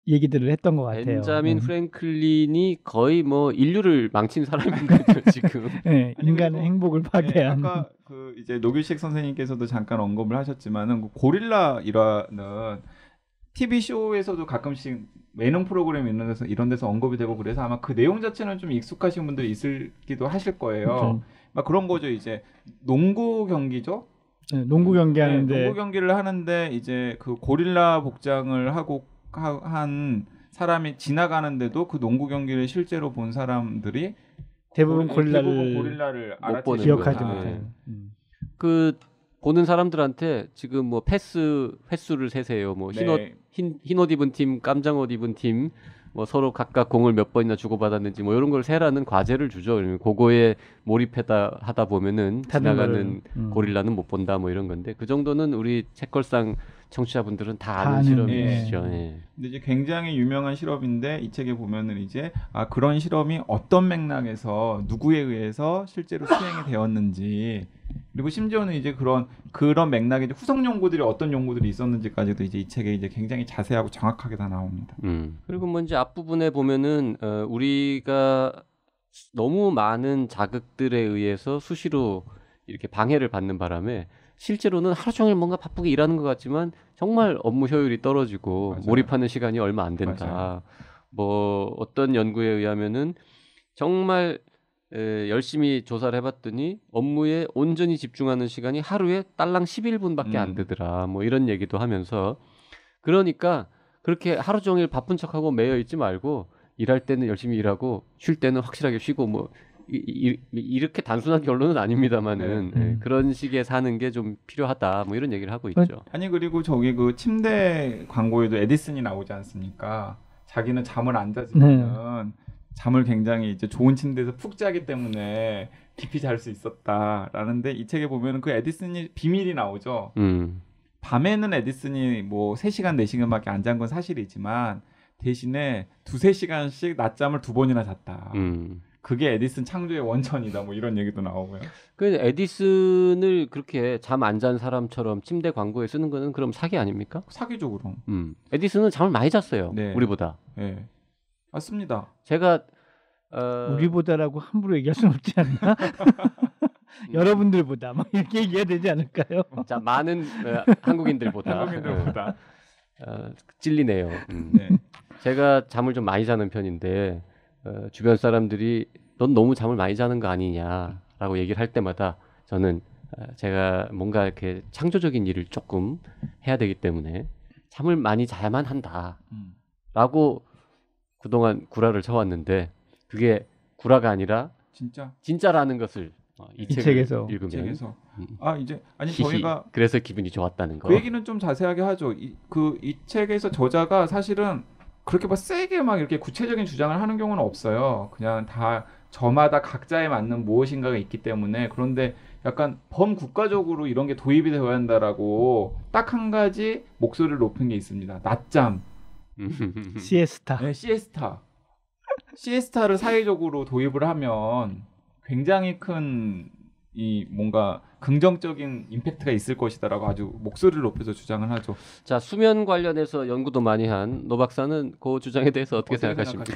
얘기들을 했던 것 같아요. 벤자민 프랭클린이 거의 뭐 인류를 망친 사람인 거죠 지금. 네, 인간의 행복을 파괴한. 아까 이제 노규식 선생님께서도 잠깐 언급을 하셨지만은 고릴라 일화는 TV 쇼에서도 가끔씩 예능 프로그램 이런 데서 언급이 되고 그래서 아마 그 내용 자체는 좀 익숙하신 분들이 있을기도 하실 거예요. 막 그런 거죠. 이제 농구 경기죠. 네, 농구 경기 하는데 농구 경기를 하는데 이제 그 고릴라 복장을 하고 한 사람이 지나가는데도 그 농구 경기를 실제로 본 사람들이 대부분 고릴라를 알아채지 기억하지 못해요. 못해요. 그 보는 사람들한테 지금 뭐 패스 횟수를 세세요. 뭐 흰 옷 입은 팀, 깜장 옷 입은 팀, 뭐 서로 각각 공을 몇 번이나 주고받았는지 뭐 이런 걸 세라는 과제를 주죠. 그거에 하다 보면은 지나가는 고릴라는 못 본다 뭐 이런 건데 그 정도는 우리 책걸상 청취자분들은 다 아는 실험이시죠. 근데 이제 굉장히 유명한 실험인데 이 책에 보면은 이제 그런 실험이 어떤 맥락에서 누구에 의해서 실제로 수행이 되었는지 그리고 심지어는 이제 그런 맥락의 후속 연구들이 어떤 연구들이 있었는지까지도 이제 이 책에 이제 굉장히 자세하고 정확하게 다 나옵니다. 그리고 뭐 이제 앞부분에 보면은 우리가 너무 많은 자극들에 의해서 수시로 이렇게 방해를 받는 바람에 실제로는 하루 종일 뭔가 바쁘게 일하는 것 같지만 정말 업무 효율이 떨어지고 맞아요. 몰입하는 시간이 얼마 안 된다. 맞아요. 뭐 어떤 연구에 의하면은 정말 열심히 조사를 해봤더니 업무에 온전히 집중하는 시간이 하루에 딸랑 11분밖에 안 되더라. 뭐 이런 얘기도 하면서 그러니까 그렇게 하루 종일 바쁜 척하고 매여 있지 말고 일할 때는 열심히 일하고 쉴 때는 확실하게 쉬고 뭐 이렇게 단순한 결론은 아닙니다만은 네. 그런 식의 사는 게 좀 필요하다. 뭐 이런 얘기를 하고 있죠. 아니 그리고 저기 그 침대 광고에도 에디슨이 나오지 않습니까? 자기는 잠을 안 자지만은 잠을 굉장히 이제 좋은 침대에서 푹 자기 때문에 깊이 잘 수 있었다라는데 이 책에 보면은 그 에디슨이 비밀이 나오죠. 밤에는 에디슨이 뭐 3시간 4시간밖에 안 잔 건 사실이지만 대신에 2-3시간씩 낮잠을 2번이나 잤다. 그게 에디슨 창조의 원천이다. 뭐 이런 얘기도 나오고요. 그 에디슨을 그렇게 잠 안 잔 사람처럼 침대 광고에 쓰는 거는 그럼 사기 아닙니까? 사기죠, 그럼. 에디슨은 잠을 많이 잤어요. 네. 우리보다. 네. 맞습니다. 제가 우리보다라고 함부로 얘기할 수는 없지 않나? 여러분들보다 막 이렇게 얘기해야 되지 않을까요? 자, 많은 한국인들보다 한국인들보다 찔리네요. 네. 제가 잠을 좀 많이 자는 편인데 주변 사람들이 넌 너무 잠을 많이 자는 거 아니냐라고 얘기를 할 때마다 저는 제가 뭔가 이렇게 창조적인 일을 조금 해야 되기 때문에 잠을 많이 자야만 한다라고 그동안 구라를 쳐왔는데 그게 구라가 아니라 진짜라는 것을 이 책에서 읽으면 이제 아니 저희가 그래서 기분이 좋았다는 거. 그 얘기는 좀 자세하게 하죠. 이 책에서 저자가 사실은 그렇게 막 세게 막 이렇게 구체적인 주장을 하는 경우는 없어요. 그냥 다 저마다 각자에 맞는 무엇인가가 있기 때문에. 그런데 약간 범국가적으로 이런 게 도입이 되어야 한다라고 딱 한 가지 목소리를 높인 게 있습니다. 낮잠. 시에스타. 네, 시에스타. 시에스타를 사회적으로 도입을 하면 굉장히 큰 이 뭔가 긍정적인 임팩트가 있을 것이다라고 아주 목소리를 높여서 주장을 하죠. 자, 수면 관련해서 연구도 많이 한 노 박사는 그 주장에 대해서 어떻게 생각하십니까?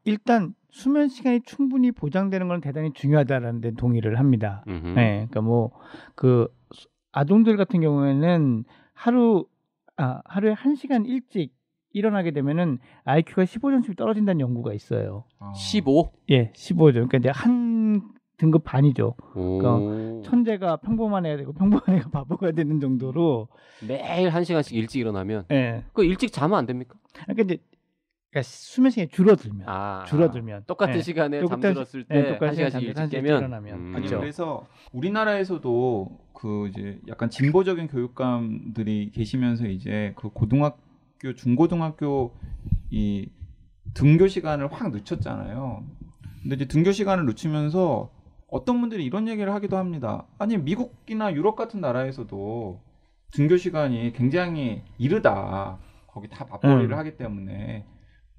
일단 수면 시간이 충분히 보장되는 건 대단히 중요하다라는 데 동의를 합니다. 네, 그러니까 뭐 그 아동들 같은 경우에는 하루에 1시간 일찍 일어나게 되면은 IQ가 15점씩 떨어진다는 연구가 있어요. 15? 예, 15점. 그러니까 이제 한 등급 반이죠. 그러니까 천재가 평범한 애가 되고 평범한 애가 바보가 되는 정도로 매일 1시간씩 일찍 일어나면 예. 그 일찍 자면 안 됩니까? 그러니까 수면 시간이 줄어들면 똑같은 예. 시간에 잠들었을 때 1시간씩 일찍 깨면 일어나면 아니 그래서 우리나라에서도 그 이제 약간 진보적인 교육감들이 계시면서 이제 그 고등학교 중고등학교 이 등교 시간을 확 늦췄잖아요. 근데 이제 등교 시간을 늦추면서 어떤 분들이 이런 얘기를 하기도 합니다. 아니 미국이나 유럽 같은 나라에서도 등교 시간이 굉장히 이르다. 거기 다 맞벌이를 하기 때문에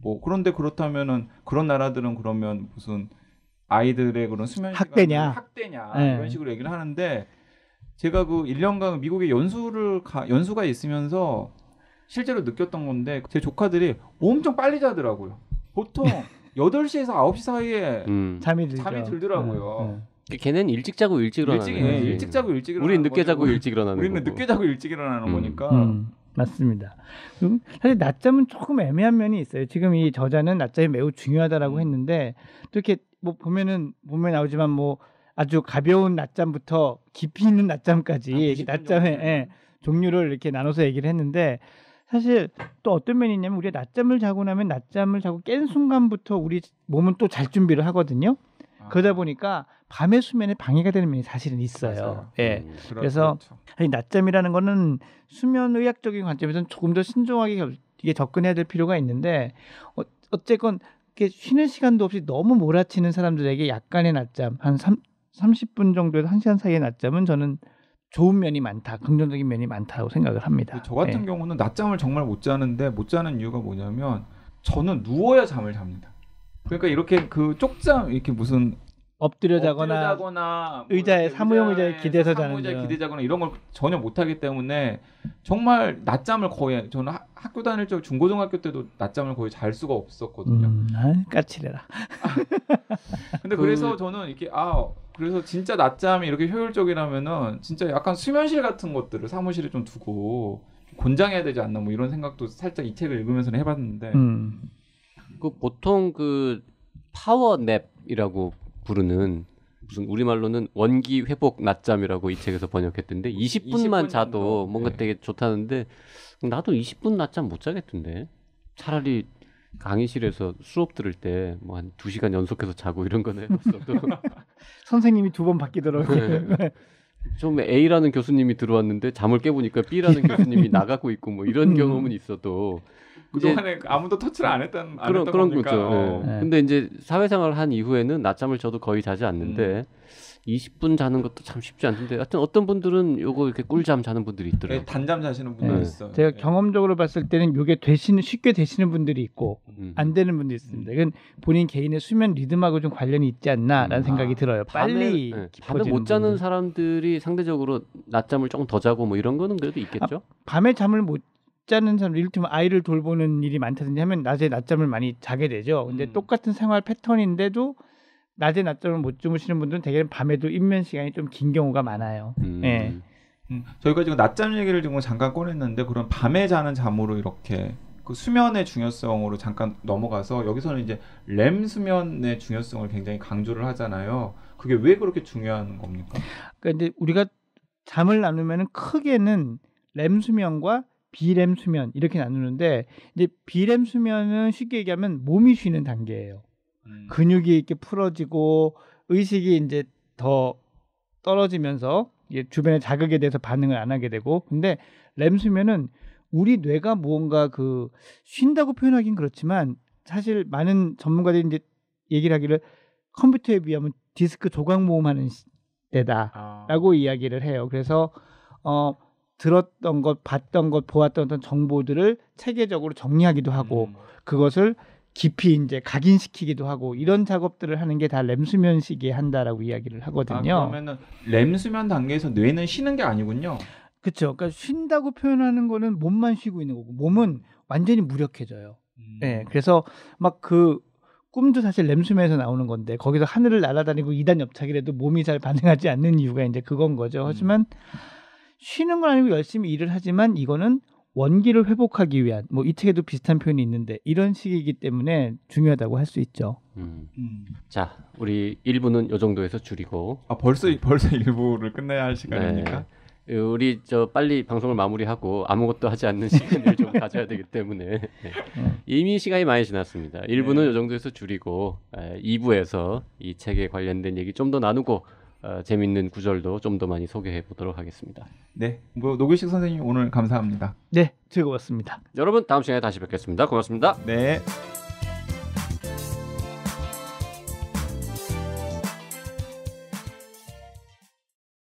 뭐 그런데 그렇다면은 그런 나라들은 그러면 무슨 아이들의 그런 수면 시간을 학대냐 이런 식으로 얘기를 하는데 제가 그 1년간 미국에 연수가 있으면서 실제로 느꼈던 건데 제 조카들이 엄청 빨리 자더라고요. 보통 8시에서 9시 사이에 잠이 들더라고요. 걔는 일찍 자고 일찍 일어나는 거지. 일찍 자고 일찍 일어나는 우리는 늦게 자고 일찍 일어나는 거고. 우리는 늦게 자고 일찍 일어나는 거니까. 맞습니다. 사실 낮잠은 조금 애매한 면이 있어요. 지금 이 저자는 낮잠이 매우 중요하다라고 했는데 또 이렇게 뭐 보면 나오지만 뭐 아주 가벼운 낮잠부터 깊이 있는 낮잠까지 낮잠의 종류를 이렇게 나눠서 얘기를 했는데 사실 또 어떤 면이 있냐면 우리가 낮잠을 자고 나면 낮잠을 자고 깬 순간부터 우리 몸은 또 잘 준비를 하거든요. 그러다 보니까 밤의 수면에 방해가 되는 면이 사실은 있어요. 예. 그래서 낮잠이라는 거는 수면 의학적인 관점에서는 조금 더 신중하게 이게 접근해야 될 필요가 있는데 어쨌건 이렇게 쉬는 시간도 없이 너무 몰아치는 사람들에게 약간의 낮잠 한 30분 정도에서 1시간 사이의 낮잠은 저는 좋은 면이 많다, 긍정적인 면이 많다고 생각을 합니다. 저 같은 경우는 낮잠을 정말 못 자는데 못 자는 이유가 뭐냐면 저는 누워야 잠을 잡니다. 그러니까 이렇게 그 쪽잠 이렇게 무슨 엎드려 자거나 의자에 사무용 의자에 기대서 자거나 이런 걸 전혀 못 하기 때문에 정말 낮잠을 거의 저는 학교 다닐 적 중고등학교 때도 낮잠을 거의 잘 수가 없었거든요. 까칠해라. 근데 그래서 저는 이렇게 그래서 진짜 낮잠이 이렇게 효율적이라면은 진짜 약간 수면실 같은 것들을 사무실에 좀 두고 권장해야 되지 않나 뭐 이런 생각도 살짝 이 책을 읽으면서 해봤는데 그 보통 그 파워냅이라고 부르는 무슨 우리말로는 원기 회복 낮잠이라고 이 책에서 번역했던데 20분만 자도 뭔가 되게 좋다는데 나도 20분 낮잠 못 자겠던데 차라리 강의실에서 수업 들을 때 뭐 한 2시간 연속해서 자고 이런 거는 해봤어도 선생님이 2번 바뀌더라고요. 처음에 A라는 교수님이 들어왔는데 잠을 깨보니까 B라는 교수님이 나가고 있고 뭐 이런 경험은 있어도 이제 그동안에 아무도 터치를 안 했던 그런 겁니까? 거죠. 네. 근데 이제 사회생활을 한 이후에는 낮잠을 저도 거의 자지 않는데 20분 자는 것도 참 쉽지 않은데 하여튼 어떤 분들은 요거 이렇게 꿀잠 자는 분들이 있더라고요. 단잠 자시는 분들 네. 있어요. 제가 네. 경험적으로 봤을 때는 이게 쉽게 되시는 분들이 있고 안 되는 분들이 있습니다. 이건 본인 개인의 수면 리듬하고 좀 관련이 있지 않나라는 생각이 들어요. 빨리 밤에 깊어지는 못 자는 분들. 사람들이 상대적으로 낮잠을 조금 더 자고 뭐 이런 거는 그래도 있겠죠. 밤에 잠을 못 자는 사람, 이를테면 아이를 돌보는 일이 많다든지 하면 낮에 낮잠을 많이 자게 되죠. 근데 똑같은 생활 패턴인데도 낮에 낮잠을 못 주무시는 분들은 대개는 밤에도 입면 시간이 좀 긴 경우가 많아요. 네. 저희가 지금 낮잠 얘기를 지금 잠깐 꺼냈는데 그럼 밤에 자는 잠으로 이렇게 그 수면의 중요성으로 잠깐 넘어가서 여기서는 이제 렘 수면의 중요성을 굉장히 강조를 하잖아요. 그게 왜 그렇게 중요한 겁니까? 그러니까 이제 우리가 잠을 나누면은 크게는 렘 수면과 비렘 수면 이렇게 나누는데 이제 비렘 수면은 쉽게 얘기하면 몸이 쉬는 단계예요. 근육이 이렇게 풀어지고 의식이 이제 더 떨어지면서 이게 주변의 자극에 대해서 반응을 안 하게 되고 근데 렘 수면은 우리 뇌가 무언가 그 쉰다고 표현하긴 그렇지만 사실 많은 전문가들이 이제 얘기를 하기를 컴퓨터에 비하면 디스크 조각 모음하는 때다라고 이야기를 해요. 그래서 들었던 것, 봤던 것, 보았던 어떤 정보들을 체계적으로 정리하기도 하고 그것을 깊이 이제 각인시키기도 하고 이런 작업들을 하는 게 다 렘 수면 시기에 한다라고 이야기를 하거든요. 그러면은 렘 수면 단계에서 뇌는 쉬는 게 아니군요. 그렇죠. 그러니까 쉰다고 표현하는 거는 몸만 쉬고 있는 거고 몸은 완전히 무력해져요. 네, 그래서 막 그 꿈도 사실 렘 수면에서 나오는 건데 거기서 하늘을 날아다니고 2단 옆차기라도 몸이 잘 반응하지 않는 이유가 이제 그건 거죠. 하지만 쉬는 건 아니고 열심히 일을 하지만 이거는 원기를 회복하기 위한 뭐 이 책에도 비슷한 표현이 있는데 이런 식이기 때문에 중요하다고 할 수 있죠. 자, 우리 1부는 요 정도에서 줄이고 벌써 1부를 끝내야 할 시간입니까? 네. 우리 빨리 방송을 마무리하고 아무것도 하지 않는 시간을 좀 가져야 되기 때문에 이미 시간이 많이 지났습니다. 1부는 요 정도에서 줄이고 2부에서 이 책에 관련된 얘기 좀 더 나누고 재밌는 구절도 좀 더 많이 소개해 보도록 하겠습니다. 네, 노규식 선생님 오늘 감사합니다. 네, 즐거웠습니다. 여러분 다음 시간에 다시 뵙겠습니다. 고맙습니다. 네.